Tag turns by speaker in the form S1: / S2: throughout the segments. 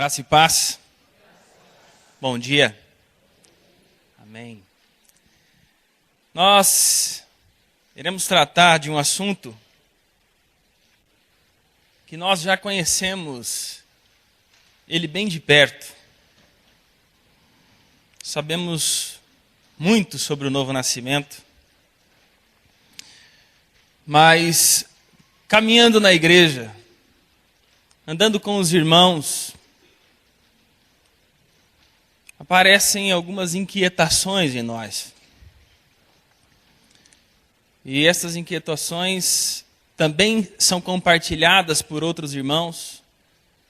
S1: Graça e paz. Bom dia. Amém. Nós iremos tratar de um assunto que nós já conhecemos ele bem de perto. Sabemos muito sobre o novo nascimento, mas caminhando na igreja, andando com os irmãos, aparecem algumas inquietações em nós. E essas inquietações também são compartilhadas por outros irmãos,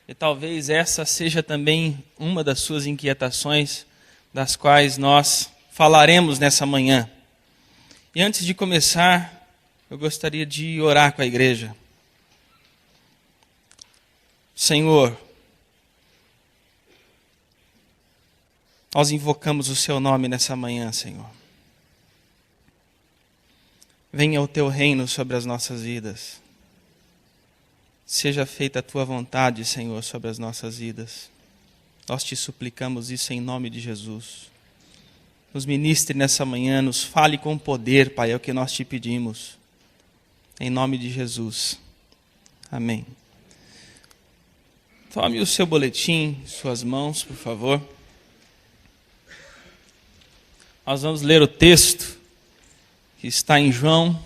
S1: e talvez essa seja também uma das suas inquietações, das quais nós falaremos nessa manhã. E antes de começar, eu gostaria de orar com a igreja. Senhor, nós invocamos o Seu nome nessa manhã, Senhor. Venha o Teu reino sobre as nossas vidas. Seja feita a Tua vontade, Senhor, sobre as nossas vidas. Nós te suplicamos isso em nome de Jesus. Nos ministre nessa manhã, nos fale com poder, Pai, é o que nós te pedimos. Em nome de Jesus. Amém. Tome o seu boletim em suas mãos, por favor. Nós vamos ler o texto que está em João.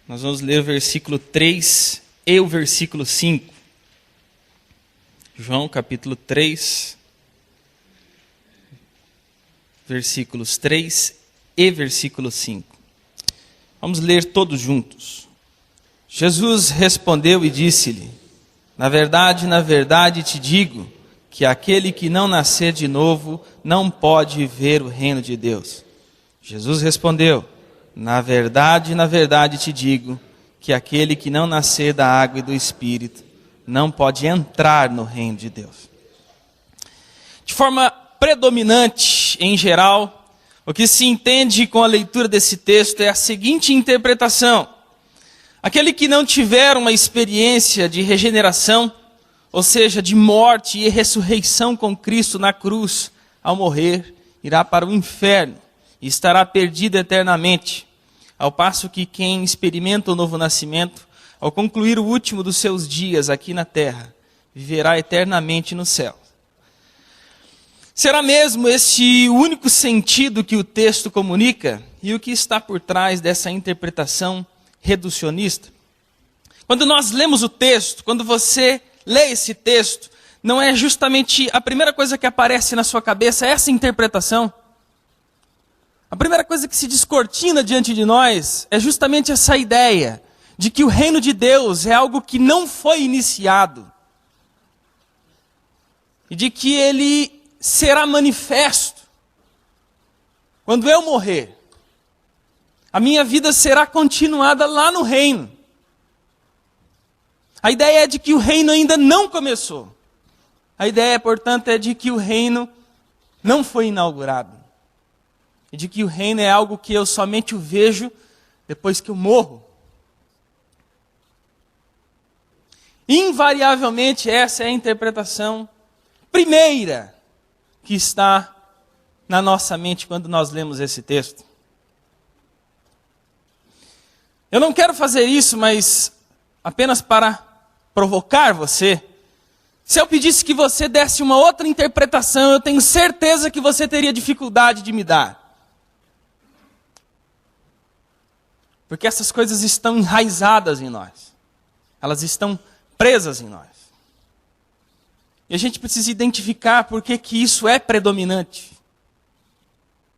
S1: Nós vamos ler o versículo 3 e o versículo 5. João capítulo 3, versículos 3 e versículo 5. Vamos ler todos juntos. Jesus respondeu e disse-lhe: na verdade te digo, que aquele que não nascer de novo não pode ver o reino de Deus. Jesus respondeu: na verdade te digo, que aquele que não nascer da água e do Espírito não pode entrar no reino de Deus. De forma predominante, em geral, o que se entende com a leitura desse texto é a seguinte interpretação: aquele que não tiver uma experiência de regeneração, ou seja, de morte e ressurreição com Cristo na cruz, ao morrer, irá para o inferno e estará perdido eternamente. Ao passo que quem experimenta o novo nascimento, ao concluir o último dos seus dias aqui na terra, viverá eternamente no céu. Será mesmo esse o único sentido que o texto comunica e o que está por trás dessa interpretação reducionista? Quando nós lemos o texto, quando você lê esse texto, não é justamente a primeira coisa que aparece na sua cabeça essa interpretação? A primeira coisa que se descortina diante de nós é justamente essa ideia de que o reino de Deus é algo que não foi iniciado e de que ele será manifesto quando eu morrer. A minha vida será continuada lá no reino. A ideia é de que o reino ainda não começou. A ideia, portanto, é de que o reino não foi inaugurado. E de que o reino é algo que eu somente o vejo depois que eu morro. Invariavelmente, essa é a interpretação primeira que está na nossa mente quando nós lemos esse texto. Eu não quero fazer isso, mas apenas para provocar você. Se eu pedisse que você desse uma outra interpretação, eu tenho certeza que você teria dificuldade de me dar. Porque essas coisas estão enraizadas em nós. Elas estão presas em nós. E a gente precisa identificar por que isso é predominante.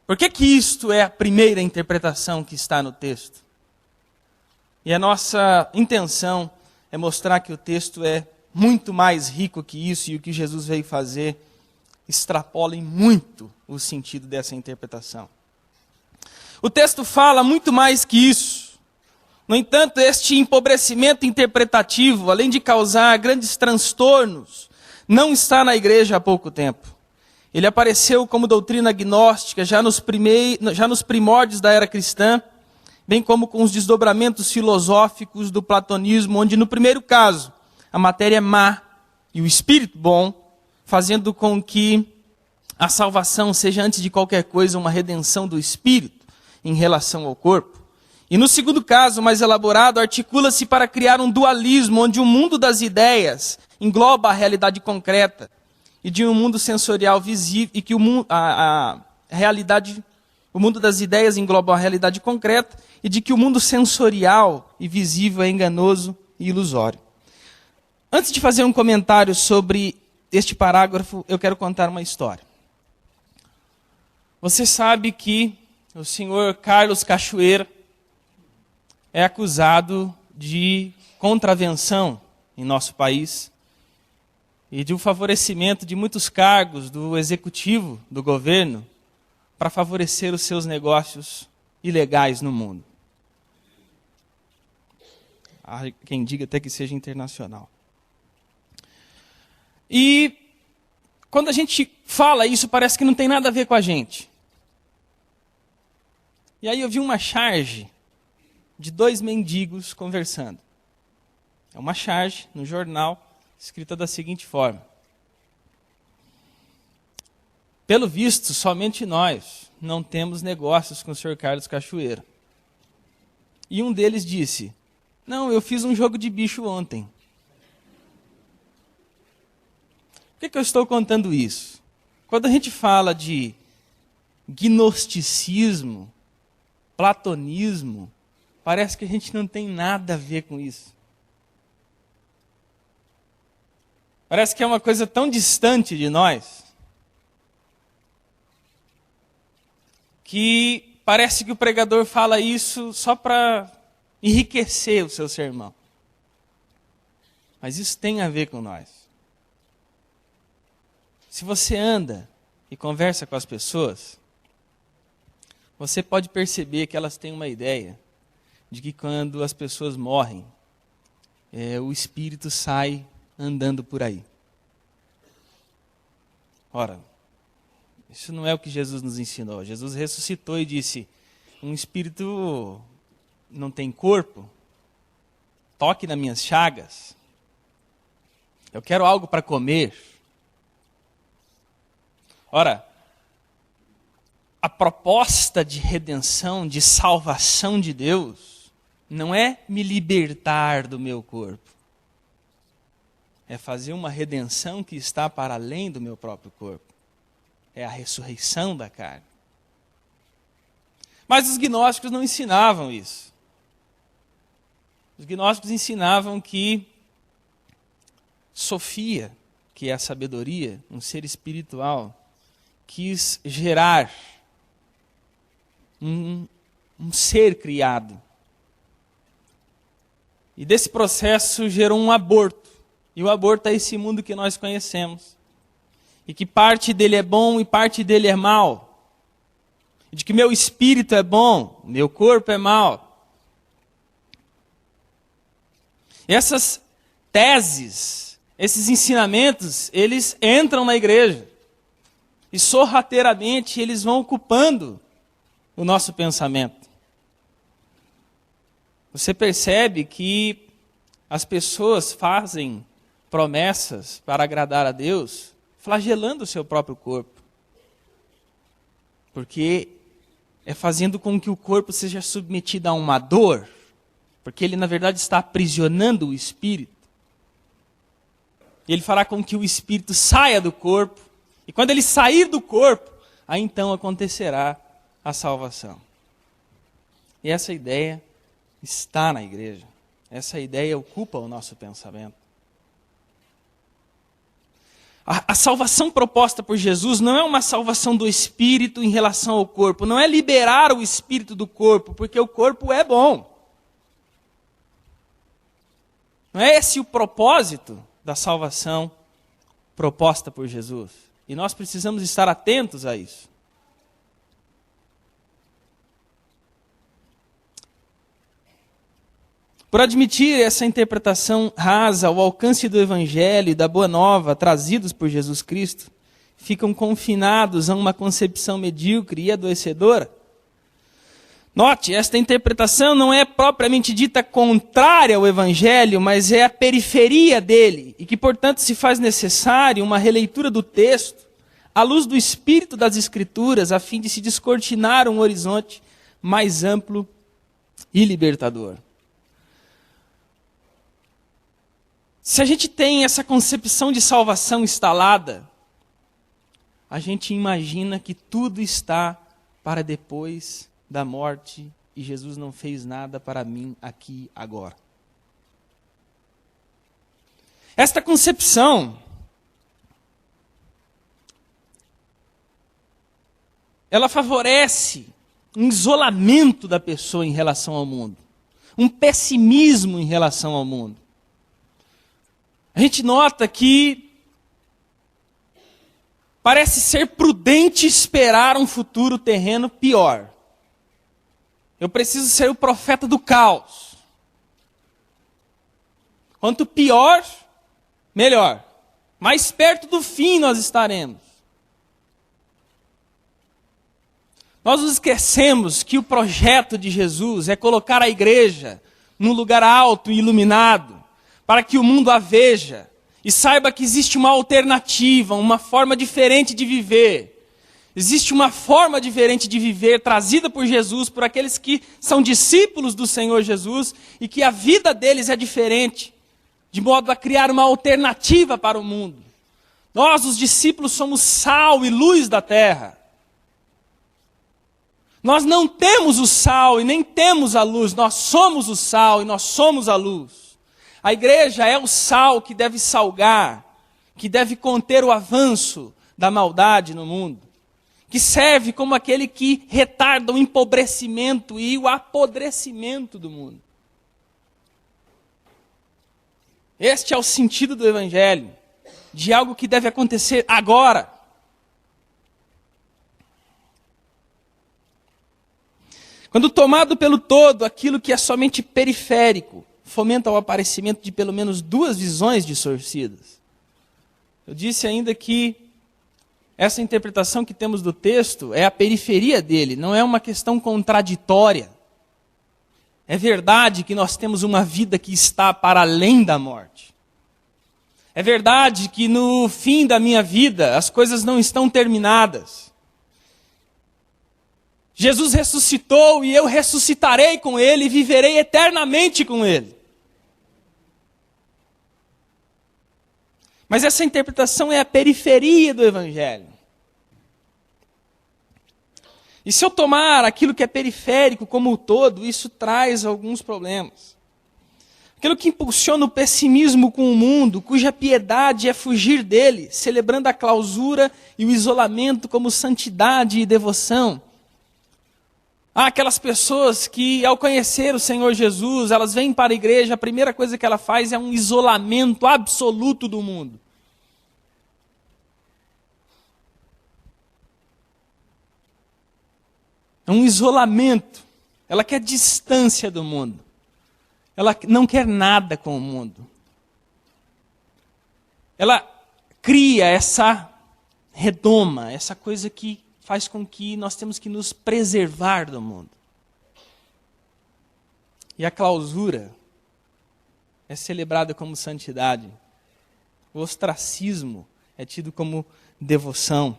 S1: Por que isto é a primeira interpretação que está no texto? E a nossa intenção é mostrar que o texto é muito mais rico que isso, e o que Jesus veio fazer extrapola em muito o sentido dessa interpretação. O texto fala muito mais que isso. No entanto, este empobrecimento interpretativo, além de causar grandes transtornos, não está na igreja há pouco tempo. Ele apareceu como doutrina gnóstica já nos primórdios da era cristã, bem como com os desdobramentos filosóficos do platonismo, onde no primeiro caso a matéria é má e o espírito bom, fazendo com que a salvação seja, antes de qualquer coisa, uma redenção do espírito em relação ao corpo. E no segundo caso, mais elaborado, articula-se para criar um dualismo onde o mundo das ideias engloba a realidade concreta e de um mundo sensorial visível, e que o mundo das ideias engloba a realidade concreta e de que o mundo sensorial e visível é enganoso e ilusório. Antes de fazer um comentário sobre este parágrafo, eu quero contar uma história. Você sabe que o senhor Carlos Cachoeira é acusado de contravenção em nosso país e de um favorecimento de muitos cargos do executivo do governo para favorecer os seus negócios ilegais no mundo. Há quem diga até que seja internacional. E quando a gente fala isso, parece que não tem nada a ver com a gente. E aí eu vi uma charge de 2 mendigos conversando. É uma charge no jornal, escrita da seguinte forma: pelo visto, somente nós não temos negócios com o senhor Carlos Cachoeira. E um deles disse: não, eu fiz um jogo de bicho ontem. Por que eu estou contando isso? Quando a gente fala de gnosticismo, platonismo, parece que a gente não tem nada a ver com isso. Parece que é uma coisa tão distante de nós, que parece que o pregador fala isso só para enriquecer o seu sermão. Mas isso tem a ver com nós. Se você anda e conversa com as pessoas, você pode perceber que elas têm uma ideia de que quando as pessoas morrem, o espírito sai andando por aí. Ora, isso não é o que Jesus nos ensinou. Jesus ressuscitou e disse: um espírito não tem corpo, toque nas minhas chagas, eu quero algo para comer. Ora, a proposta de redenção, de salvação de Deus, não é me libertar do meu corpo. É fazer uma redenção que está para além do meu próprio corpo. É a ressurreição da carne. Mas os gnósticos não ensinavam isso. Os gnósticos ensinavam que Sofia, que é a sabedoria, um ser espiritual, quis gerar um ser criado. E desse processo gerou um aborto. E o aborto é esse mundo que nós conhecemos. E que parte dele é bom e parte dele é mal. De que meu espírito é bom, meu corpo é mal. E essas teses, esses ensinamentos, eles entram na igreja. E sorrateiramente eles vão ocupando o nosso pensamento. Você percebe que as pessoas fazem promessas para agradar a Deus, flagelando o seu próprio corpo. Porque é fazendo com que o corpo seja submetido a uma dor, porque ele na verdade está aprisionando o espírito. E ele fará com que o espírito saia do corpo, e quando ele sair do corpo, aí então acontecerá a salvação. E essa ideia está na igreja. Essa ideia ocupa o nosso pensamento. A salvação proposta por Jesus não é uma salvação do espírito em relação ao corpo. Não é liberar o espírito do corpo, porque o corpo é bom. Não é esse o propósito da salvação proposta por Jesus. E nós precisamos estar atentos a isso. Por admitir essa interpretação rasa, o alcance do Evangelho e da Boa Nova trazidos por Jesus Cristo, ficam confinados a uma concepção medíocre e adoecedora Note, esta interpretação não é propriamente dita contrária ao Evangelho, mas é a periferia dele, e que, portanto, se faz necessário uma releitura do texto, à luz do espírito das Escrituras, a fim de se descortinar um horizonte mais amplo e libertador. Se a gente tem essa concepção de salvação instalada, a gente imagina que tudo está para depois da morte e Jesus não fez nada para mim aqui agora. Esta concepção, ela favorece um isolamento da pessoa em relação ao mundo, um pessimismo em relação ao mundo. A gente nota que parece ser prudente esperar um futuro terreno pior. Eu preciso ser o profeta do caos. Quanto pior, melhor. Mais perto do fim nós estaremos. Nós nos esquecemos que o projeto de Jesus é colocar a igreja num lugar alto e iluminado, para que o mundo a veja e saiba que existe uma alternativa, uma forma diferente de viver. Existe uma forma diferente de viver trazida por Jesus, por aqueles que são discípulos do Senhor Jesus e que a vida deles é diferente, de modo a criar uma alternativa para o mundo. Nós, os discípulos, somos sal e luz da terra. Nós não temos o sal e nem temos a luz, nós somos o sal e nós somos a luz. A igreja é o sal que deve salgar, que deve conter o avanço da maldade no mundo, que serve como aquele que retarda o empobrecimento e o apodrecimento do mundo. Este é o sentido do Evangelho, de algo que deve acontecer agora. Quando tomado pelo todo, aquilo que é somente periférico, fomenta o aparecimento de pelo menos duas visões distorcidas. Eu disse ainda que essa interpretação que temos do texto é a periferia dele, não é uma questão contraditória. É verdade que nós temos uma vida que está para além da morte. É verdade que no fim da minha vida as coisas não estão terminadas. Jesus ressuscitou e eu ressuscitarei com ele e viverei eternamente com ele. Mas essa interpretação é a periferia do Evangelho. E se eu tomar aquilo que é periférico como um todo, isso traz alguns problemas. Aquilo que impulsiona o pessimismo com o mundo, cuja piedade é fugir dele, celebrando a clausura e o isolamento como santidade e devoção. Há aquelas pessoas que, ao conhecer o Senhor Jesus, elas vêm para a igreja, a primeira coisa que ela faz é um isolamento absoluto do mundo. É um isolamento. Ela quer distância do mundo. Ela não quer nada com o mundo. Ela cria essa redoma, essa coisa que faz com que nós temos que nos preservar do mundo. E a clausura é celebrada como santidade. O ostracismo é tido como devoção.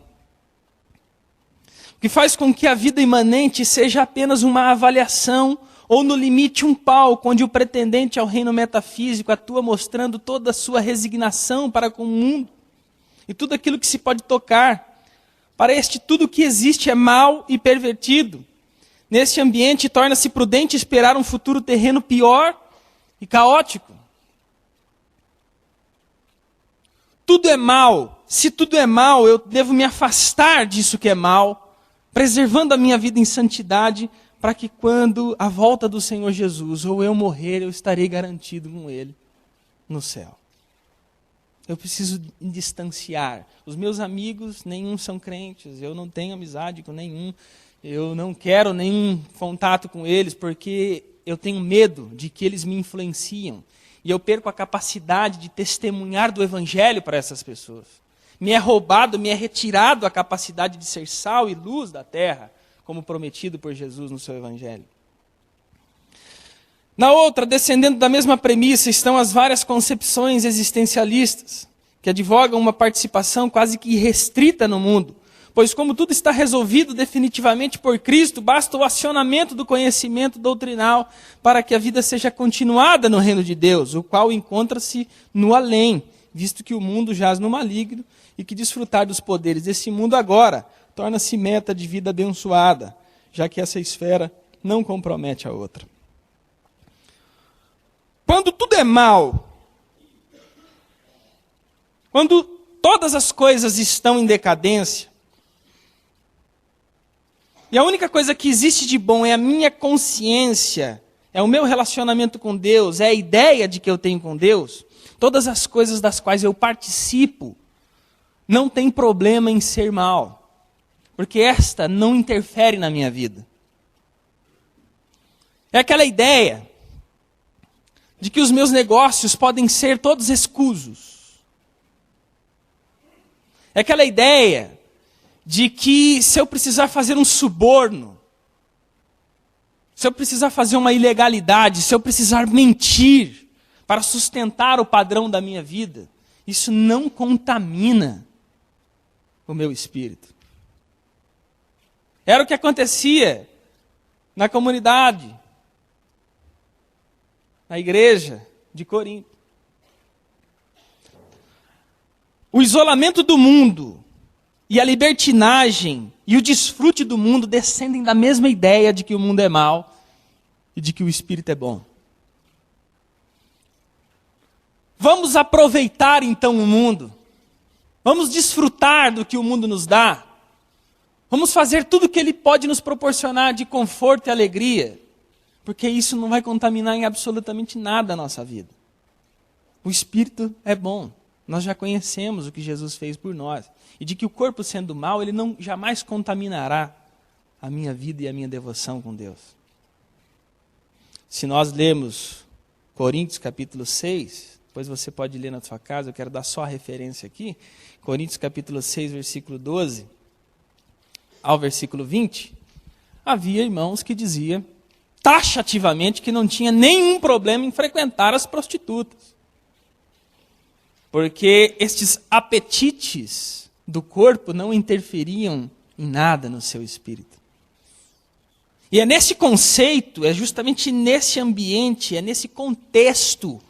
S1: O que faz com que a vida imanente seja apenas uma avaliação ou, no limite, um palco onde o pretendente ao reino metafísico atua mostrando toda a sua resignação para com o mundo e tudo aquilo que se pode tocar. Para este, tudo que existe é mau e pervertido. Neste ambiente, torna-se prudente esperar um futuro terreno pior e caótico. Tudo é mau. Se tudo é mau, eu devo me afastar disso que é mau, preservando a minha vida em santidade, para que quando a volta do Senhor Jesus, ou eu morrer, eu estarei garantido com Ele no céu. Eu preciso me distanciar. Os meus amigos, nenhum são crentes, eu não tenho amizade com nenhum, eu não quero nenhum contato com eles, porque eu tenho medo de que eles me influenciam, e eu perco a capacidade de testemunhar do Evangelho para essas pessoas. Me é roubado, me é retirado a capacidade de ser sal e luz da terra, como prometido por Jesus no seu Evangelho. Na outra, descendendo da mesma premissa, estão as várias concepções existencialistas, que advogam uma participação quase que irrestrita no mundo, pois como tudo está resolvido definitivamente por Cristo, basta o acionamento do conhecimento doutrinal para que a vida seja continuada no reino de Deus, o qual encontra-se no além, visto que o mundo jaz no maligno e que desfrutar dos poderes desse mundo agora torna-se meta de vida abençoada, já que essa esfera não compromete a outra. Quando tudo é mal, quando todas as coisas estão em decadência, e a única coisa que existe de bom é a minha consciência, é o meu relacionamento com Deus, é a ideia de que eu tenho com Deus, todas as coisas das quais eu participo não tem problema em ser mal, porque esta não interfere na minha vida. É aquela ideia de que os meus negócios podem ser todos escusos. É aquela ideia de que se eu precisar fazer um suborno, se eu precisar fazer uma ilegalidade, se eu precisar mentir para sustentar o padrão da minha vida, isso não contamina o meu espírito. Era o que acontecia na comunidade, na igreja de Corinto. O isolamento do mundo e a libertinagem e o desfrute do mundo descendem da mesma ideia de que o mundo é mau e de que o espírito é bom. Vamos aproveitar então o mundo. Vamos desfrutar do que o mundo nos dá. Vamos fazer tudo o que ele pode nos proporcionar de conforto e alegria, porque isso não vai contaminar em absolutamente nada a nossa vida. O espírito é bom. Nós já conhecemos o que Jesus fez por nós. E de que o corpo sendo mau, ele não jamais contaminará a minha vida e a minha devoção com Deus. Se nós lermos Coríntios capítulo 6, depois você pode ler na sua casa, eu quero dar só a referência aqui. Coríntios capítulo 6, versículo 12 ao versículo 20. Havia irmãos que diziam taxativamente que não tinha nenhum problema em frequentar as prostitutas. Porque estes apetites do corpo não interferiam em nada no seu espírito. E é nesse conceito, é justamente nesse ambiente, é nesse contexto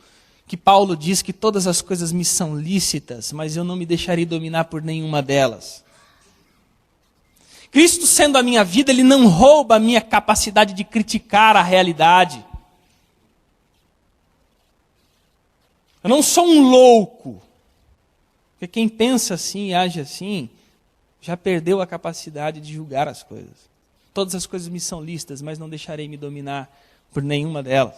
S1: que Paulo diz que todas as coisas me são lícitas, mas eu não me deixarei dominar por nenhuma delas. Cristo sendo a minha vida, ele não rouba a minha capacidade de criticar a realidade. Eu não sou um louco. Porque quem pensa assim e age assim, já perdeu a capacidade de julgar as coisas. Todas as coisas me são lícitas, mas não deixarei me dominar por nenhuma delas.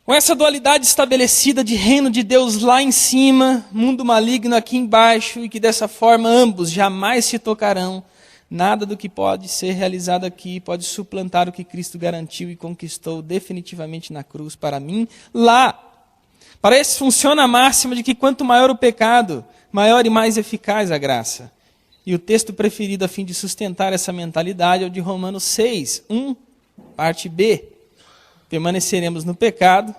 S1: Com essa dualidade estabelecida de reino de Deus lá em cima, mundo maligno aqui embaixo, e que dessa forma ambos jamais se tocarão, nada do que pode ser realizado aqui pode suplantar o que Cristo garantiu e conquistou definitivamente na cruz para mim lá. Para esse funciona a máxima de que quanto maior o pecado, maior e mais eficaz a graça. E o texto preferido a fim de sustentar essa mentalidade é o de Romanos 6, 1, parte B. Permaneceremos no pecado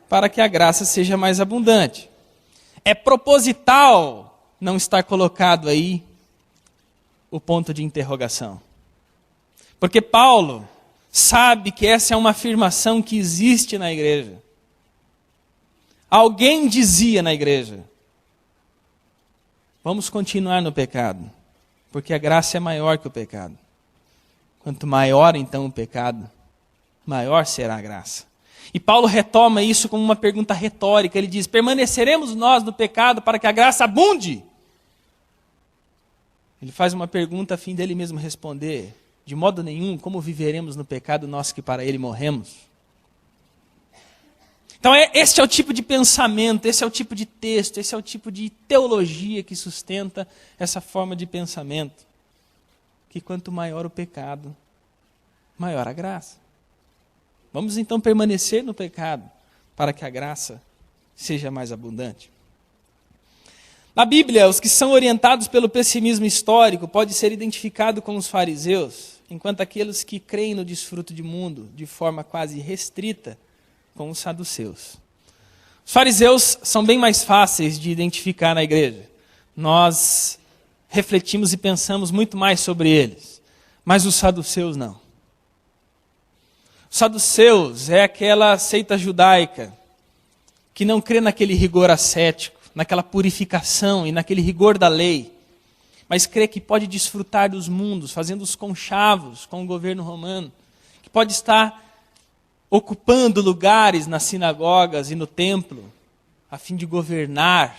S1: para que a graça seja mais abundante. É proposital não estar colocado aí o ponto de interrogação. Porque Paulo sabe que essa é uma afirmação que existe na igreja. Alguém dizia na igreja: vamos continuar no pecado, porque a graça é maior que o pecado. Quanto maior então o pecado, maior será a graça. E Paulo retoma isso como uma pergunta retórica. Ele diz: permaneceremos nós no pecado para que a graça abunde? Ele faz uma pergunta a fim dele mesmo responder: de modo nenhum, como viveremos no pecado nós que para ele morremos? Então este é o tipo de pensamento, esse é o tipo de texto, esse é o tipo de teologia que sustenta essa forma de pensamento. Que quanto maior o pecado, maior a graça. Vamos então permanecer no pecado para que a graça seja mais abundante. Na Bíblia, os que são orientados pelo pessimismo histórico podem ser identificados com os fariseus, enquanto aqueles que creem no desfruto de mundo de forma quase restrita com os saduceus. Os fariseus são bem mais fáceis de identificar na igreja. Nós refletimos e pensamos muito mais sobre eles, mas os saduceus não. Os saduceus é aquela seita judaica que não crê naquele rigor ascético, naquela purificação e naquele rigor da lei, mas crê que pode desfrutar dos mundos, fazendo os conchavos com o governo romano, que pode estar ocupando lugares nas sinagogas e no templo, a fim de governar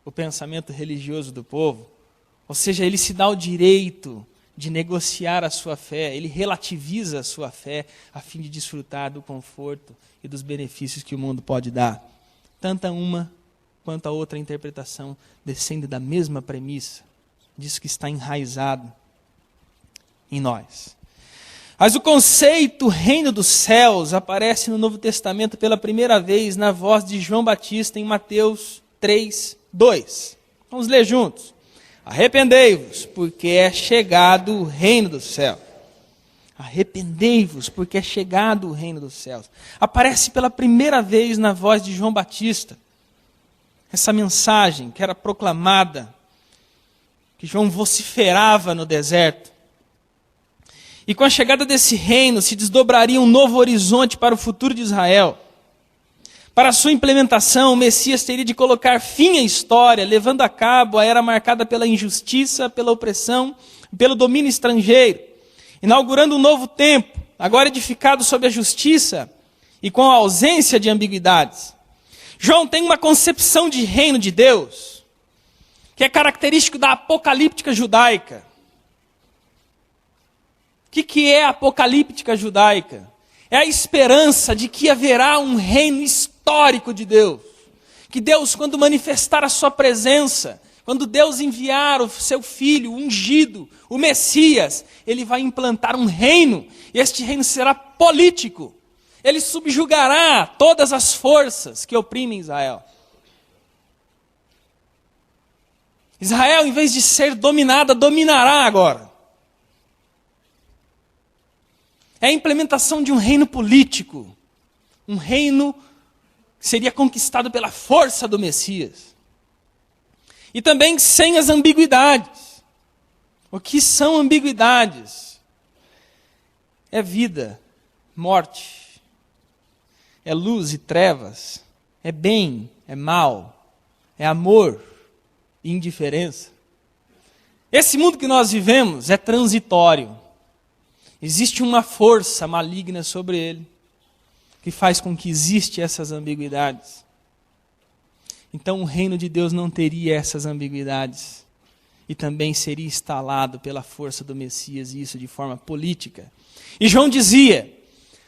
S1: o pensamento religioso do povo. Ou seja, ele se dá o direito de negociar a sua fé, ele relativiza a sua fé, a fim de desfrutar do conforto e dos benefícios que o mundo pode dar. Tanto uma quanto a outra interpretação descende da mesma premissa, disso que está enraizado em nós. Mas o conceito reino dos céus aparece no Novo Testamento pela primeira vez na voz de João Batista em Mateus 3:2. Vamos ler juntos. Arrependei-vos, porque é chegado o reino dos céus. Arrependei-vos, porque é chegado o reino dos céus. Aparece pela primeira vez na voz de João Batista. Essa mensagem que era proclamada, que João vociferava no deserto. E com a chegada desse reino se desdobraria um novo horizonte para o futuro de Israel. Para a sua implementação, o Messias teria de colocar fim à história, levando a cabo a era marcada pela injustiça, pela opressão, pelo domínio estrangeiro, inaugurando um novo tempo, agora edificado sob a justiça e com a ausência de ambiguidades. João tem uma concepção de reino de Deus, que é característico da apocalíptica judaica. O que é a apocalíptica judaica? É a esperança de que haverá um reino histórico de Deus. Que Deus, quando manifestar a sua presença, quando Deus enviar o seu Filho ungido, o Messias, ele vai implantar um reino, e este reino será político. Ele subjugará todas as forças que oprimem Israel. Israel, em vez de ser dominada, dominará agora. É a implementação de um reino político. Um reino que seria conquistado pela força do Messias. E também sem as ambiguidades. O que são ambiguidades? É vida, morte. É luz e trevas. É bem, é mal. É amor e indiferença. Esse mundo que nós vivemos é transitório. Existe uma força maligna sobre ele, que faz com que existam essas ambiguidades. Então o reino de Deus não teria essas ambiguidades. E também seria instalado pela força do Messias, e isso de forma política. E João dizia,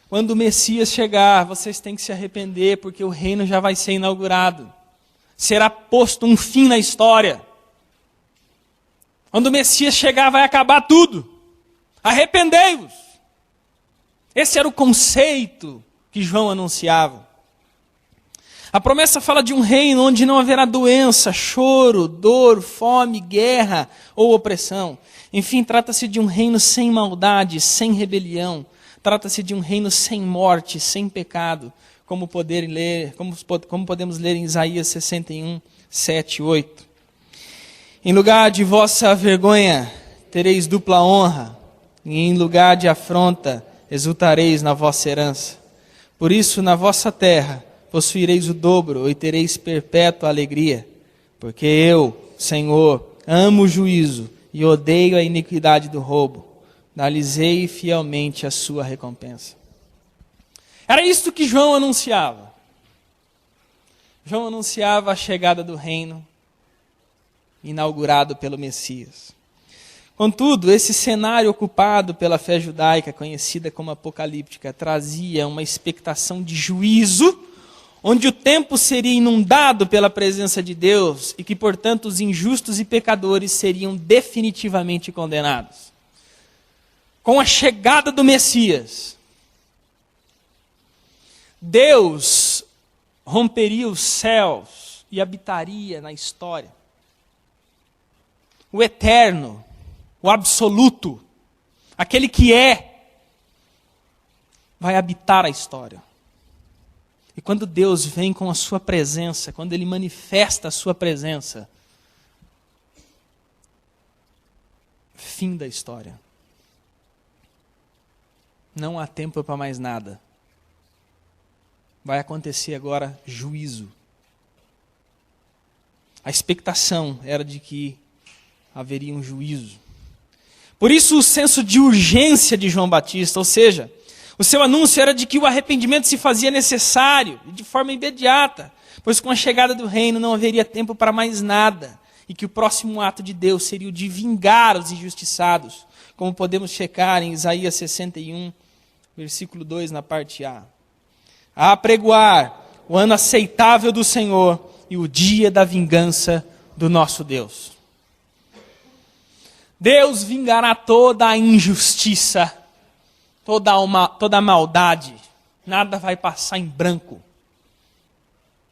S1: quando o Messias chegar, vocês têm que se arrepender, porque o reino já vai ser inaugurado. Será posto um fim na história. Quando o Messias chegar, vai acabar tudo. Arrependei-vos. Esse era o conceito que João anunciava. A promessa fala de um reino onde não haverá doença, choro, dor, fome, guerra ou opressão. Enfim, trata-se de um reino sem maldade, sem rebelião. Trata-se de um reino sem morte, sem pecado, como podemos ler em Isaías 61, 7 e 8. Em lugar de vossa vergonha, tereis dupla honra, e em lugar de afronta, exultareis na vossa herança. Por isso, na vossa terra, possuireis o dobro, e tereis perpétua alegria, porque eu, Senhor, amo o juízo, e odeio a iniquidade do roubo. Dar-lhes-ei fielmente a sua recompensa. Era isto que João anunciava. João anunciava a chegada do reino, inaugurado pelo Messias. Contudo, esse cenário ocupado pela fé judaica, conhecida como apocalíptica, trazia uma expectação de juízo, onde o tempo seria inundado pela presença de Deus e que, portanto, os injustos e pecadores seriam definitivamente condenados. Com a chegada do Messias, Deus romperia os céus e habitaria na história. O eterno, o absoluto, aquele que vai habitar a história. E quando Deus vem com a sua presença, quando Ele manifesta a sua presença, fim da história. Não há tempo para mais nada. Vai acontecer agora juízo. A expectação era de que haveria um juízo. Por isso o senso de urgência de João Batista, ou seja, o seu anúncio era de que o arrependimento se fazia necessário, de forma imediata, pois com a chegada do reino não haveria tempo para mais nada, e que o próximo ato de Deus seria o de vingar os injustiçados, como podemos checar em Isaías 61, versículo 2, na parte A. A apregoar o ano aceitável do Senhor e o dia da vingança do nosso Deus. Deus vingará toda a injustiça, toda a maldade, nada vai passar em branco.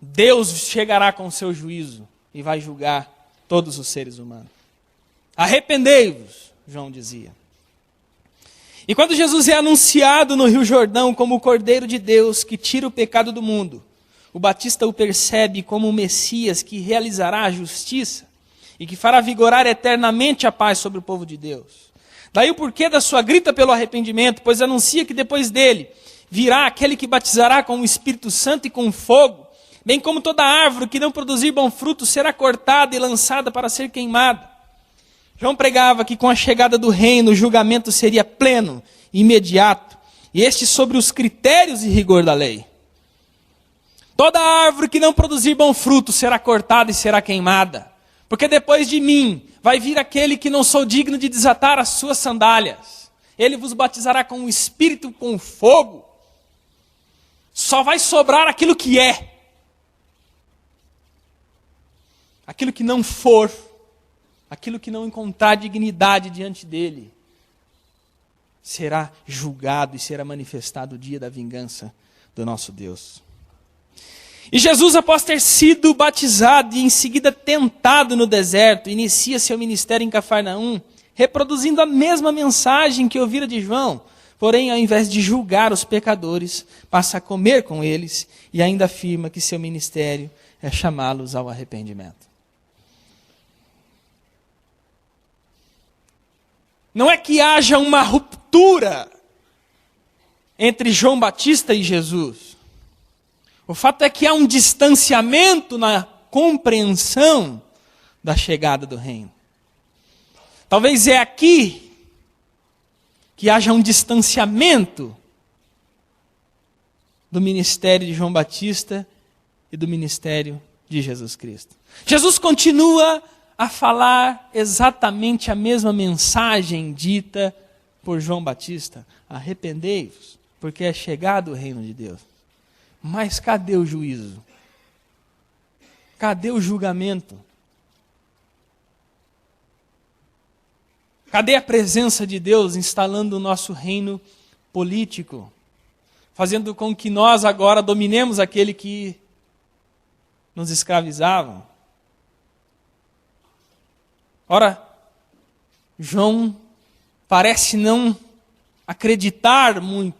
S1: Deus chegará com o seu juízo e vai julgar todos os seres humanos. Arrependei-vos, João dizia. E quando Jesus é anunciado no Rio Jordão como o Cordeiro de Deus que tira o pecado do mundo, o Batista o percebe como o Messias que realizará a justiça e que fará vigorar eternamente a paz sobre o povo de Deus. Daí o porquê da sua grita pelo arrependimento, pois anuncia que depois dele virá aquele que batizará com o Espírito Santo e com fogo, bem como toda árvore que não produzir bom fruto será cortada e lançada para ser queimada. João pregava que com a chegada do reino o julgamento seria pleno, imediato, e este sobre os critérios e rigor da lei. Toda árvore que não produzir bom fruto será cortada e será queimada, porque depois de mim vai vir aquele que não sou digno de desatar as suas sandálias. Ele vos batizará com o Espírito, com fogo. Só vai sobrar aquilo que é. Aquilo que não for, aquilo que não encontrar dignidade diante dele, será julgado e será manifestado o dia da vingança do nosso Deus. E Jesus, após ter sido batizado e em seguida tentado no deserto, inicia seu ministério em Cafarnaum, reproduzindo a mesma mensagem que ouvira de João, porém, ao invés de julgar os pecadores, passa a comer com eles e ainda afirma que seu ministério é chamá-los ao arrependimento. Não é que haja uma ruptura entre João Batista e Jesus. O fato é que há um distanciamento na compreensão da chegada do reino. Talvez é aqui que haja um distanciamento do ministério de João Batista e do ministério de Jesus Cristo. Jesus continua a falar exatamente a mesma mensagem dita por João Batista. Arrependei-vos, porque é chegado o reino de Deus. Mas cadê o juízo? Cadê o julgamento? Cadê a presença de Deus instalando o nosso reino político? Fazendo com que nós agora dominemos aquele que nos escravizava? Ora, João parece não acreditar muito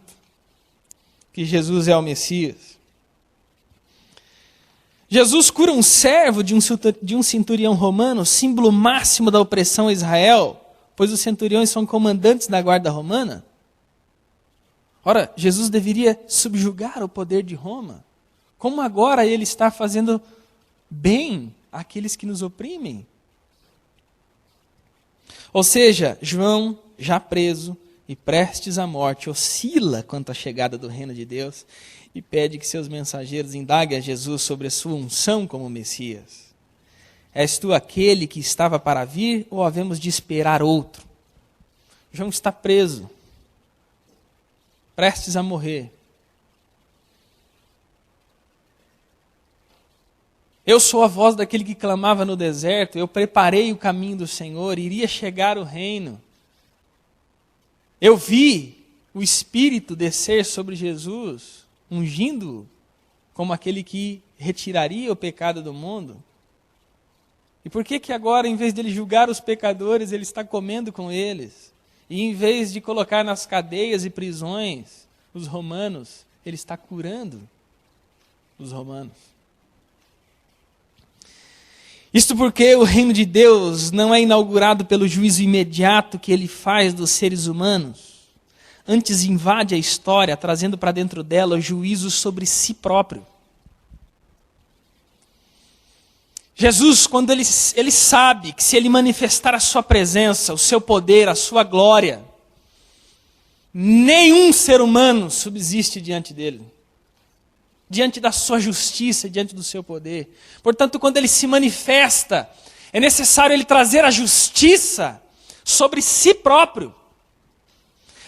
S1: que Jesus é o Messias. Jesus cura um servo de um centurião romano, símbolo máximo da opressão a Israel, pois os centuriões são comandantes da guarda romana. Ora, Jesus deveria subjugar o poder de Roma. Como agora ele está fazendo bem àqueles que nos oprimem? Ou seja, João, já preso e prestes à morte, oscila quanto à chegada do reino de Deus e pede que seus mensageiros indaguem a Jesus sobre a sua unção como Messias. És tu aquele que estava para vir ou havemos de esperar outro? João está preso, prestes a morrer. Eu sou a voz daquele que clamava no deserto, eu preparei o caminho do Senhor, iria chegar o reino. Eu vi o Espírito descer sobre Jesus, ungindo-o como aquele que retiraria o pecado do mundo? E por que agora, em vez de ele julgar os pecadores, ele está comendo com eles? E em vez de colocar nas cadeias e prisões os romanos, ele está curando os romanos? Isto porque o reino de Deus não é inaugurado pelo juízo imediato que ele faz dos seres humanos. Antes invade a história, trazendo para dentro dela o juízo sobre si próprio. Jesus, quando ele sabe que se ele manifestar a sua presença, o seu poder, a sua glória, nenhum ser humano subsiste diante dele, diante da sua justiça, diante do seu poder. Portanto, quando ele se manifesta, é necessário ele trazer a justiça sobre si próprio.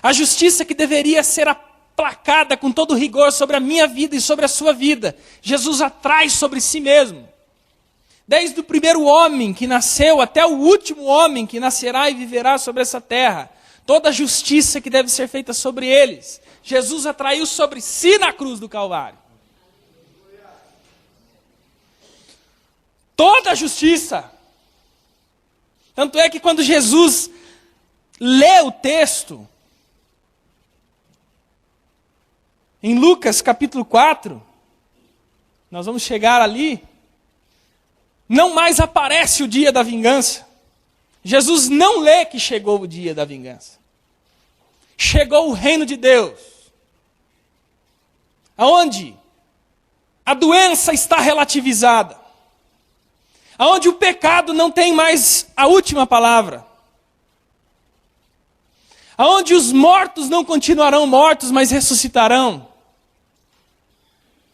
S1: A justiça que deveria ser aplacada com todo rigor sobre a minha vida e sobre a sua vida, Jesus a traz sobre si mesmo. Desde o primeiro homem que nasceu até o último homem que nascerá e viverá sobre essa terra, toda a justiça que deve ser feita sobre eles, Jesus atraiu sobre si na cruz do Calvário. Toda a justiça. Tanto é que quando Jesus lê o texto, em Lucas capítulo 4, nós vamos chegar ali, não mais aparece o dia da vingança. Jesus não lê que chegou o dia da vingança. Chegou o reino de Deus, aonde a doença está relativizada, aonde o pecado não tem mais a última palavra, aonde os mortos não continuarão mortos, mas ressuscitarão.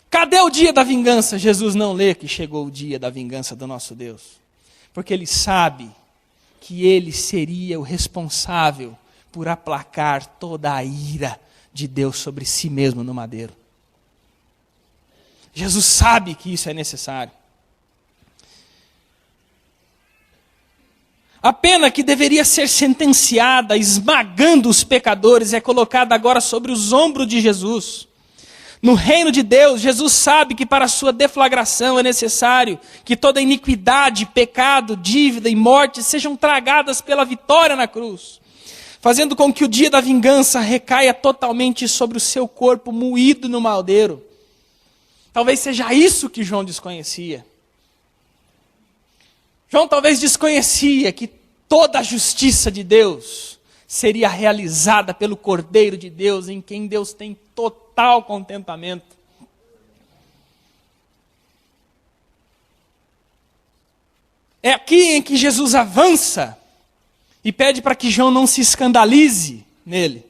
S1: Cadê o dia da vingança? Jesus não lê que chegou o dia da vingança do nosso Deus, porque ele sabe que ele seria o responsável por aplacar toda a ira de Deus sobre si mesmo no madeiro. Jesus sabe que isso é necessário. A pena que deveria ser sentenciada, esmagando os pecadores, é colocada agora sobre os ombros de Jesus. No reino de Deus, Jesus sabe que para a sua deflagração é necessário que toda iniquidade, pecado, dívida e morte sejam tragadas pela vitória na cruz, fazendo com que o dia da vingança recaia totalmente sobre o seu corpo moído no madeiro. Talvez seja isso que João desconhecia. João talvez desconhecia que toda a justiça de Deus seria realizada pelo Cordeiro de Deus, em quem Deus tem total contentamento. É aqui em que Jesus avança e pede para que João não se escandalize nele.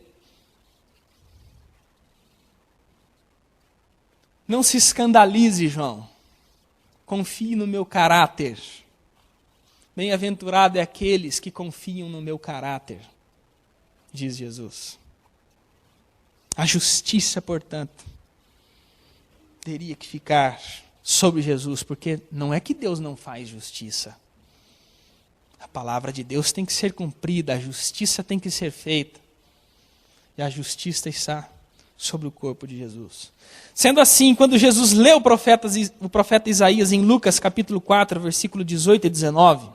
S1: Não se escandalize, João. Confie no meu caráter. Bem-aventurado é aqueles que confiam no meu caráter, diz Jesus. A justiça, portanto, teria que ficar sobre Jesus, porque não é que Deus não faz justiça. A palavra de Deus tem que ser cumprida, a justiça tem que ser feita. E a justiça está sobre o corpo de Jesus. Sendo assim, quando Jesus lê o profeta Isaías em Lucas capítulo 4, versículo 18 e 19,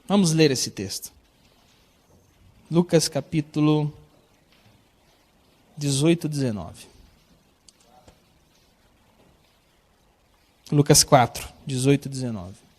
S1: vamos ler esse texto. Lucas capítulo 18 e 19. Lucas 4, 18 e 19.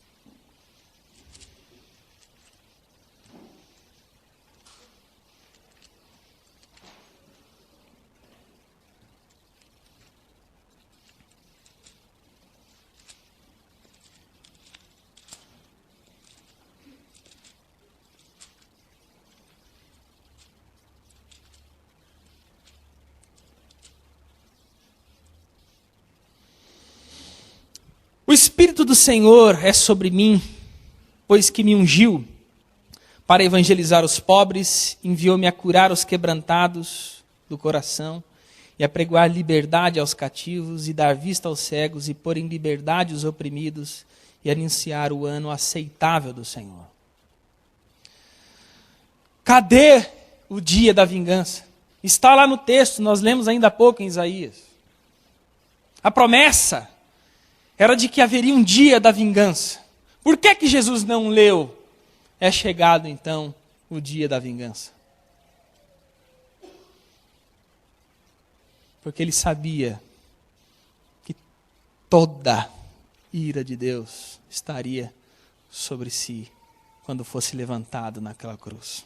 S1: O Espírito do Senhor é sobre mim, pois que me ungiu para evangelizar os pobres, enviou-me a curar os quebrantados do coração e a pregoar liberdade aos cativos e dar vista aos cegos e pôr em liberdade os oprimidos e anunciar o ano aceitável do Senhor. Cadê o dia da vingança? Está lá no texto, nós lemos ainda há pouco em Isaías. A promessa era de que haveria um dia da vingança. Por que Jesus não leu? É chegado então o dia da vingança. Porque ele sabia que toda ira de Deus estaria sobre si quando fosse levantado naquela cruz.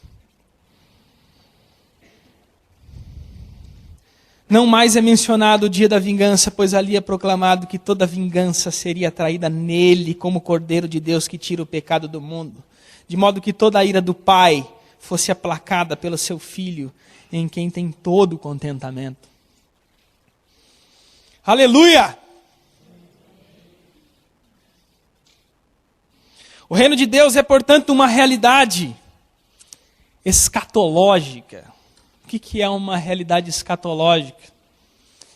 S1: Não mais é mencionado o dia da vingança, pois ali é proclamado que toda vingança seria traída nele como Cordeiro de Deus que tira o pecado do mundo, de modo que toda a ira do Pai fosse aplacada pelo seu Filho, em quem tem todo o contentamento. Aleluia! O reino de Deus é, portanto, uma realidade escatológica. O que é uma realidade escatológica?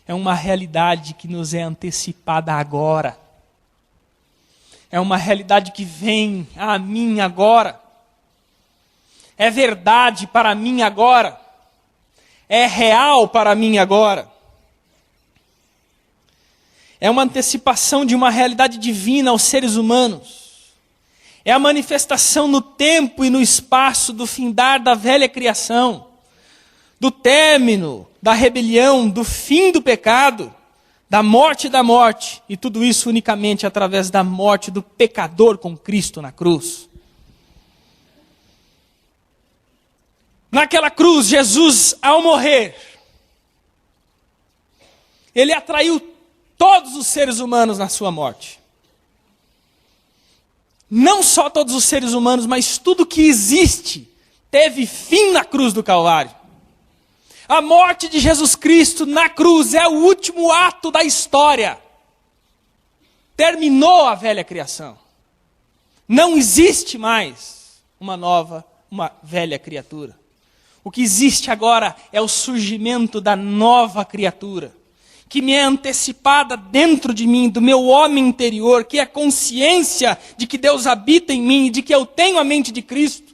S1: É uma realidade que nos é antecipada agora. É uma realidade que vem a mim agora. É verdade para mim agora. É real para mim agora. É uma antecipação de uma realidade divina aos seres humanos. É a manifestação no tempo e no espaço do findar da velha criação, do término da rebelião, do fim do pecado, da morte, e tudo isso unicamente através da morte do pecador com Cristo na cruz. Naquela cruz, Jesus, ao morrer, ele atraiu todos os seres humanos na sua morte. Não só todos os seres humanos, mas tudo que existe teve fim na cruz do Calvário. A morte de Jesus Cristo na cruz é o último ato da história. Terminou a velha criação. Não existe mais uma velha criatura. O que existe agora é o surgimento da nova criatura, que me é antecipada dentro de mim, do meu homem interior, que é a consciência de que Deus habita em mim, de que eu tenho a mente de Cristo,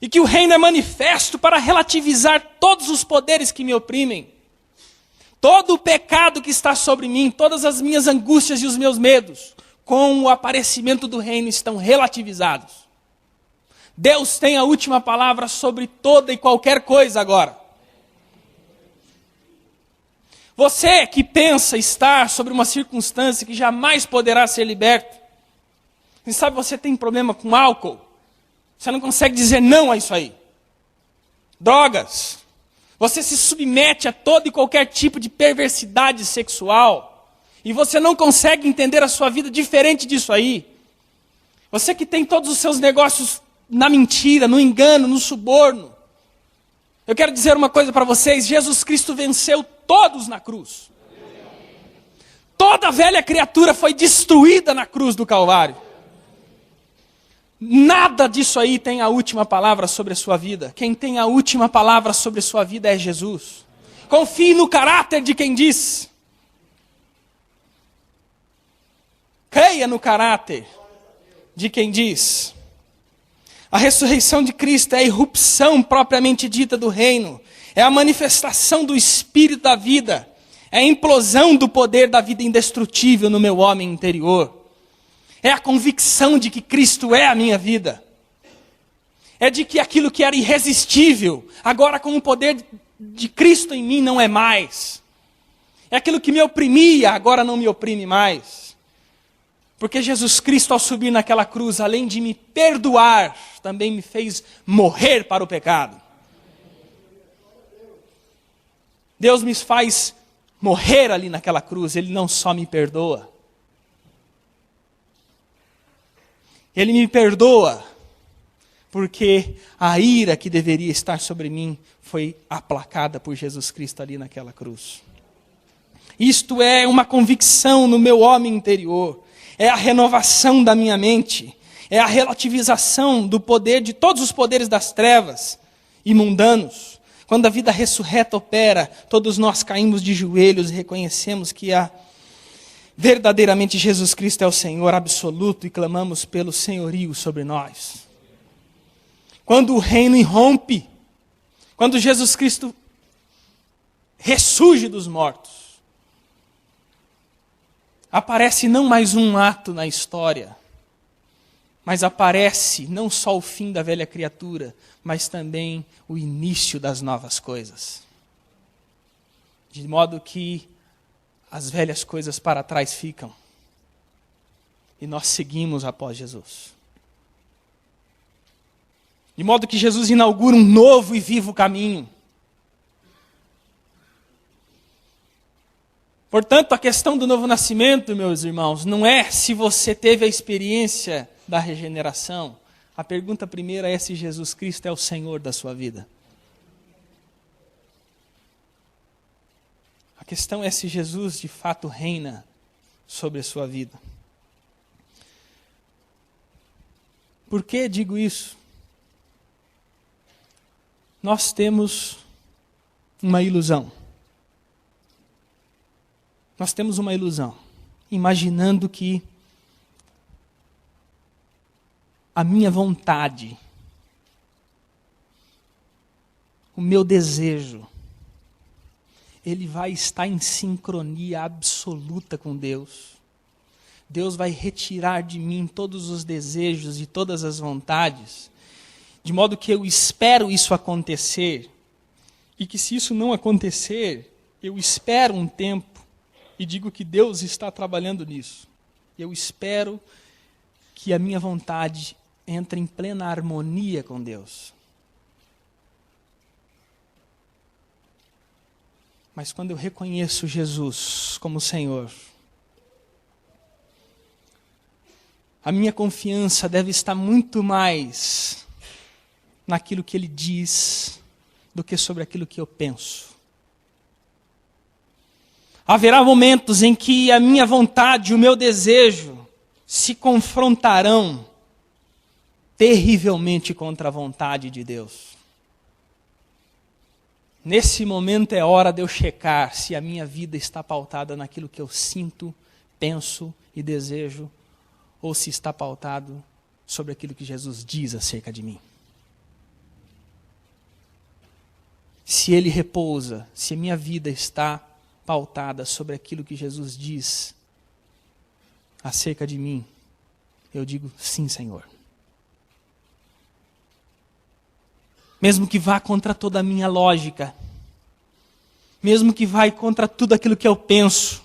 S1: e que o reino é manifesto para relativizar todos os poderes que me oprimem, todo o pecado que está sobre mim, todas as minhas angústias e os meus medos, com o aparecimento do reino estão relativizados. Deus tem a última palavra sobre toda e qualquer coisa agora. Você que pensa estar sobre uma circunstância que jamais poderá ser liberto, quem sabe você tem problema com álcool, você não consegue dizer não a isso aí. Drogas, você se submete a todo e qualquer tipo de perversidade sexual, e você não consegue entender a sua vida diferente disso aí. Você que tem todos os seus negócios na mentira, no engano, no suborno. Eu quero dizer uma coisa para vocês, Jesus Cristo venceu todos na cruz. Toda a velha criatura foi destruída na cruz do Calvário. Nada disso aí tem a última palavra sobre a sua vida. Quem tem a última palavra sobre a sua vida é Jesus. Confie no caráter de quem diz. Creia no caráter de quem diz. A ressurreição de Cristo é a irrupção propriamente dita do reino. É a manifestação do Espírito da vida. É a implosão do poder da vida indestrutível no meu homem interior. É a convicção de que Cristo é a minha vida. É de que aquilo que era irresistível, agora com o poder de Cristo em mim não é mais. É aquilo que me oprimia, agora não me oprime mais. Porque Jesus Cristo, ao subir naquela cruz, além de me perdoar, também me fez morrer para o pecado. Deus me faz morrer ali naquela cruz, Ele não só me perdoa. Ele me perdoa, porque a ira que deveria estar sobre mim foi aplacada por Jesus Cristo ali naquela cruz. Isto é uma convicção no meu homem interior, é a renovação da minha mente, é a relativização do poder de todos os poderes das trevas e mundanos. Quando a vida ressurreta opera, todos nós caímos de joelhos e reconhecemos que verdadeiramente Jesus Cristo é o Senhor absoluto e clamamos pelo senhorio sobre nós. Quando o reino irrompe, quando Jesus Cristo ressurge dos mortos. Aparece não mais um ato na história, mas aparece não só o fim da velha criatura, mas também o início das novas coisas. De modo que as velhas coisas para trás ficam. E nós seguimos após Jesus. De modo que Jesus inaugura um novo e vivo caminho. Portanto, a questão do novo nascimento, meus irmãos, não é se você teve a experiência da regeneração. A pergunta primeira é se Jesus Cristo é o Senhor da sua vida. A questão é se Jesus de fato reina sobre a sua vida. Por que digo isso? Nós temos uma ilusão. Nós temos uma ilusão, imaginando que a minha vontade, o meu desejo, ele vai estar em sincronia absoluta com Deus. Deus vai retirar de mim todos os desejos e todas as vontades, de modo que eu espero isso acontecer, e que se isso não acontecer, eu espero um tempo, e digo que Deus está trabalhando nisso. Eu espero que a minha vontade entre em plena harmonia com Deus. Mas quando eu reconheço Jesus como Senhor, a minha confiança deve estar muito mais naquilo que Ele diz do que sobre aquilo que eu penso. Haverá momentos em que a minha vontade e o meu desejo se confrontarão terrivelmente contra a vontade de Deus. Nesse momento é hora de eu checar se a minha vida está pautada naquilo que eu sinto, penso e desejo, ou se está pautado sobre aquilo que Jesus diz acerca de mim. Se Ele repousa, se a minha vida está pautada sobre aquilo que Jesus diz acerca de mim, eu digo sim, Senhor. Mesmo que vá contra toda a minha lógica, mesmo que vá contra tudo aquilo que eu penso,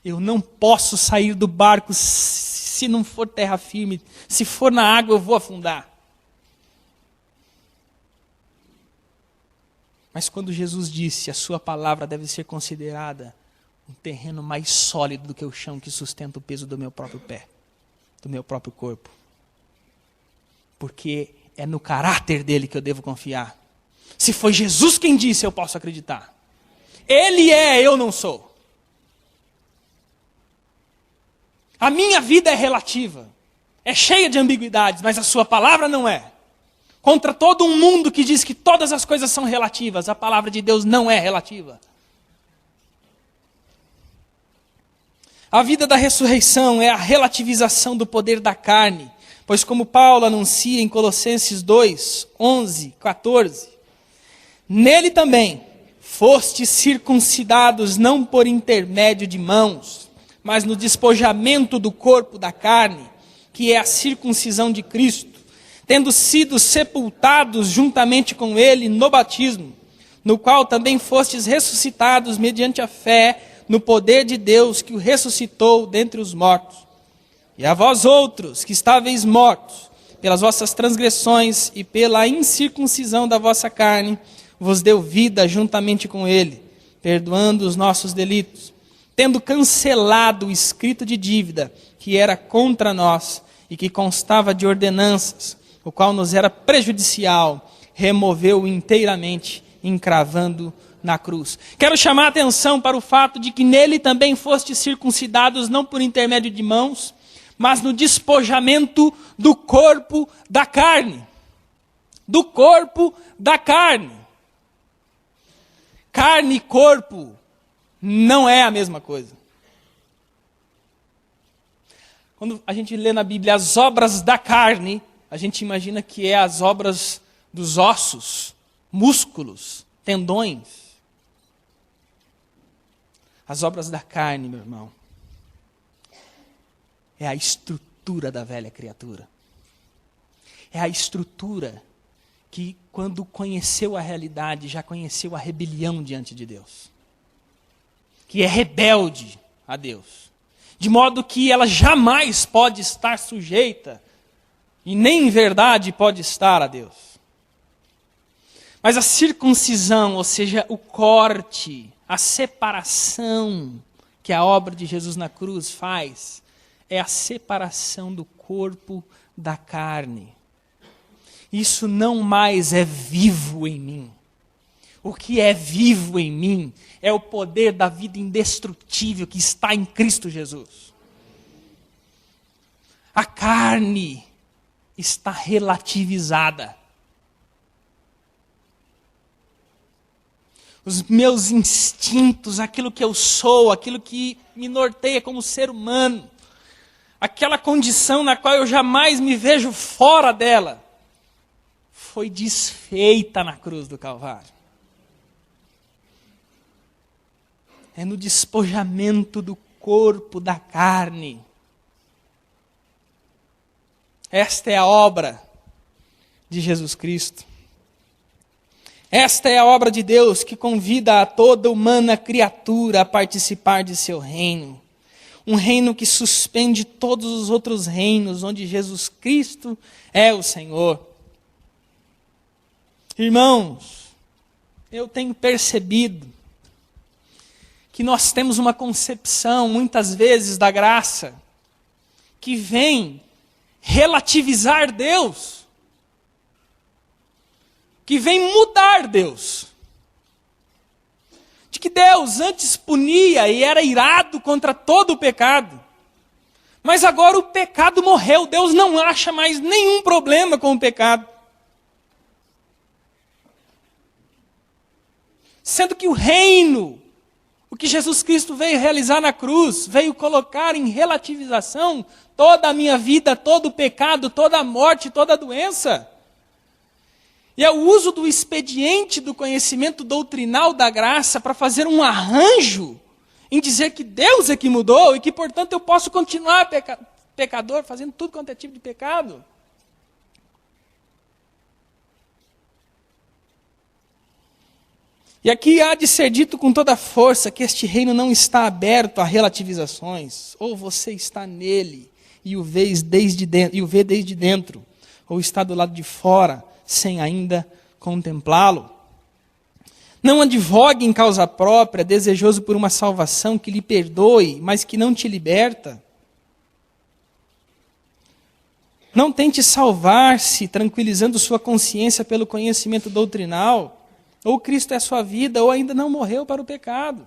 S1: eu não posso sair do barco se não for terra firme. Se for na água, eu vou afundar. Mas quando Jesus disse, a sua palavra deve ser considerada um terreno mais sólido do que o chão que sustenta o peso do meu próprio pé, do meu próprio corpo. Porque é no caráter dele que eu devo confiar. Se foi Jesus quem disse, eu posso acreditar. Ele é, eu não sou. A minha vida é relativa, é cheia de ambiguidades, mas a sua palavra não é. Contra todo um mundo que diz que todas as coisas são relativas, a palavra de Deus não é relativa. A vida da ressurreição é a relativização do poder da carne, pois como Paulo anuncia em Colossenses 2, 11, 14, nele também fostes circuncidados não por intermédio de mãos, mas no despojamento do corpo da carne, que é a circuncisão de Cristo, tendo sido sepultados juntamente com ele no batismo, no qual também fostes ressuscitados mediante a fé no poder de Deus que o ressuscitou dentre os mortos. E a vós outros, que estáveis mortos, pelas vossas transgressões e pela incircuncisão da vossa carne, vos deu vida juntamente com ele, perdoando os nossos delitos, tendo cancelado o escrito de dívida que era contra nós e que constava de ordenanças, o qual nos era prejudicial, removeu-o inteiramente, encravando na cruz. Quero chamar a atenção para o fato de que nele também fostes circuncidados, não por intermédio de mãos, mas no despojamento do corpo da carne. Do corpo da carne. Carne e corpo não é a mesma coisa. Quando a gente lê na Bíblia as obras da carne, a gente imagina que é as obras dos ossos, músculos, tendões. As obras da carne, meu irmão, é a estrutura da velha criatura. É a estrutura que, quando conheceu a realidade, já conheceu a rebelião diante de Deus. Que é rebelde a Deus. De modo que ela jamais pode estar sujeita, e nem em verdade pode estar a Deus. Mas a circuncisão, ou seja, o corte, a separação que a obra de Jesus na cruz faz, é a separação do corpo da carne. Isso não mais é vivo em mim. O que é vivo em mim é o poder da vida indestrutível que está em Cristo Jesus. A carne está relativizada. Os meus instintos, aquilo que eu sou, aquilo que me norteia como ser humano, aquela condição na qual eu jamais me vejo fora dela, foi desfeita na cruz do Calvário. É no despojamento do corpo, da carne. Esta é a obra de Jesus Cristo. Esta é a obra de Deus que convida a toda humana criatura a participar de seu reino. Um reino que suspende todos os outros reinos, onde Jesus Cristo é o Senhor. Irmãos, eu tenho percebido que nós temos uma concepção, muitas vezes, da graça, que vem relativizar Deus, que vem mudar Deus. De que Deus antes punia e era irado contra todo o pecado, mas agora o pecado morreu, Deus não acha mais nenhum problema com o pecado. Sendo que o reino, o que Jesus Cristo veio realizar na cruz, veio colocar em relativização toda a minha vida, todo o pecado, toda a morte, toda a doença. E é o uso do expediente do conhecimento doutrinal da graça para fazer um arranjo em dizer que Deus é que mudou e que, portanto, eu posso continuar pecador, fazendo tudo quanto é tipo de pecado. E aqui há de ser dito com toda força que este reino não está aberto a relativizações. Ou você está nele e o vê desde dentro, ou está do lado de fora, sem ainda contemplá-lo. Não advogue em causa própria, desejoso por uma salvação que lhe perdoe, mas que não te liberta. Não tente salvar-se, tranquilizando sua consciência pelo conhecimento doutrinal. Ou Cristo é a sua vida, ou ainda não morreu para o pecado.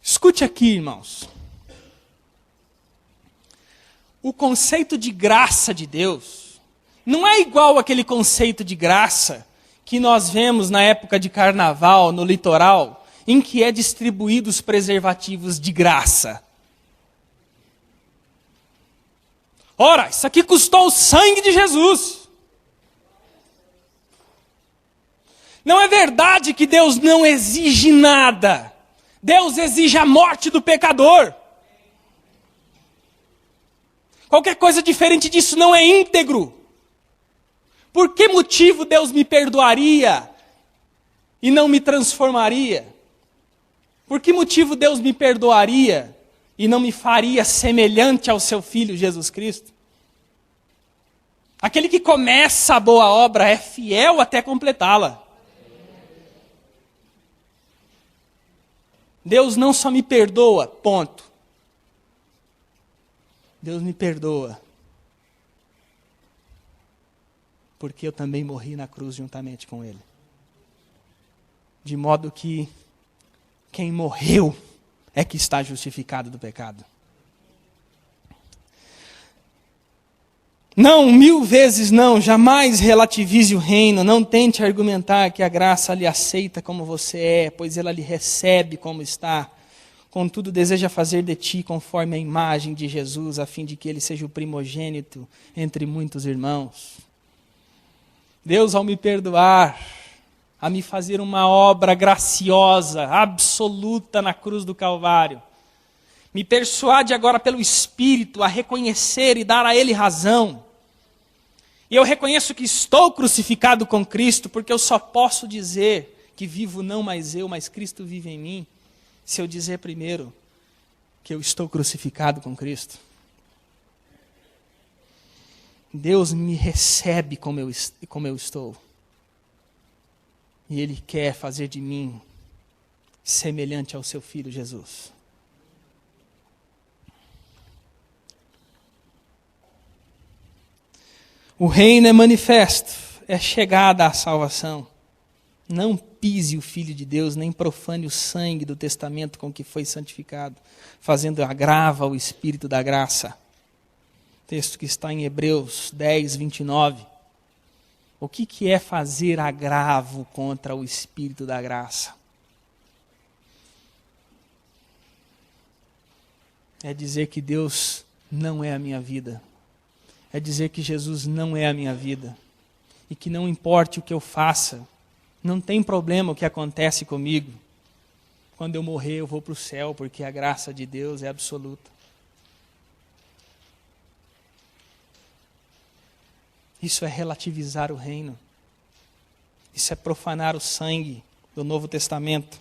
S1: Escute aqui, irmãos. O conceito de graça de Deus não é igual àquele conceito de graça que nós vemos na época de carnaval, no litoral, em que é distribuídos os preservativos de graça. Ora, isso aqui custou o sangue de Jesus. Não é verdade que Deus não exige nada. Deus exige a morte do pecador. Qualquer coisa diferente disso não é íntegro. Por que motivo Deus me perdoaria e não me transformaria? Por que motivo Deus me perdoaria e não me faria semelhante ao seu Filho Jesus Cristo? Aquele que começa a boa obra é fiel até completá-la. Deus não só me perdoa, ponto. Deus me perdoa, porque eu também morri na cruz juntamente com Ele. De modo que quem morreu é que está justificado do pecado. Não, 1000 vezes não, jamais relativize o reino, não tente argumentar que a graça lhe aceita como você é, pois ela lhe recebe como está. Contudo, deseja fazer de ti conforme a imagem de Jesus, a fim de que ele seja o primogênito entre muitos irmãos. Deus, ao me perdoar,
S2: a me fazer uma obra graciosa, absoluta na cruz do Calvário. Me persuade agora pelo Espírito a reconhecer e dar a Ele razão. E eu reconheço que estou crucificado com Cristo, porque eu só posso dizer que vivo não mais eu, mas Cristo vive em mim, se eu dizer primeiro que eu estou crucificado com Cristo. Deus me recebe como eu estou. E Ele quer fazer de mim semelhante ao seu Filho Jesus. O reino é manifesto, é chegada a salvação. Não pise o Filho de Deus, nem profane o sangue do testamento com que foi santificado, fazendo agravo ao Espírito da graça. Texto que está em Hebreus 10, 29. O que é fazer agravo contra o Espírito da graça? É dizer que Deus não é a minha vida. É dizer que Jesus não é a minha vida. E que não importe o que eu faça, não tem problema o que acontece comigo. Quando eu morrer, eu vou para o céu, porque a graça de Deus é absoluta. Isso é relativizar o reino. Isso é profanar o sangue do Novo Testamento.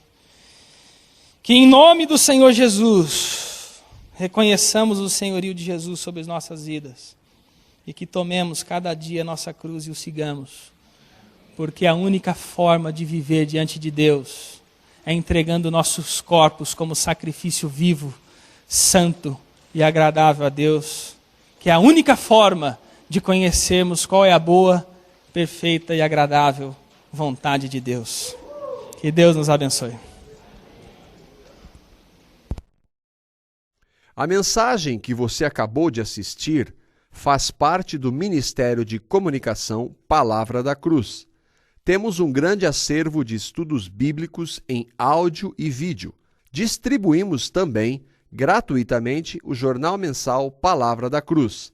S2: Que em nome do Senhor Jesus, reconheçamos o senhorio de Jesus sobre as nossas vidas. E que tomemos cada dia a nossa cruz e o sigamos. Porque a única forma de viver diante de Deus é entregando nossos corpos como sacrifício vivo, santo e agradável a Deus. Que é a única forma de conhecermos qual é a boa, perfeita e agradável vontade de Deus. Que Deus nos abençoe.
S3: A mensagem que você acabou de assistir faz parte do Ministério de Comunicação Palavra da Cruz. Temos um grande acervo de estudos bíblicos em áudio e vídeo. Distribuímos também, gratuitamente, o jornal mensal Palavra da Cruz.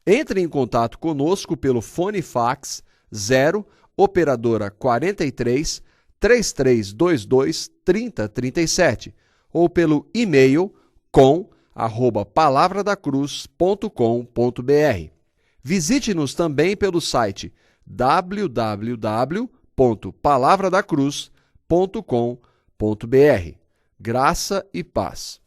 S3: Entre em contato conosco pelo fone fax 0 operadora 43 3322 3037 ou pelo e-mail com@palavradacruz.com.br. Visite-nos também pelo site www.palavradacruz.com.br. Graça e paz.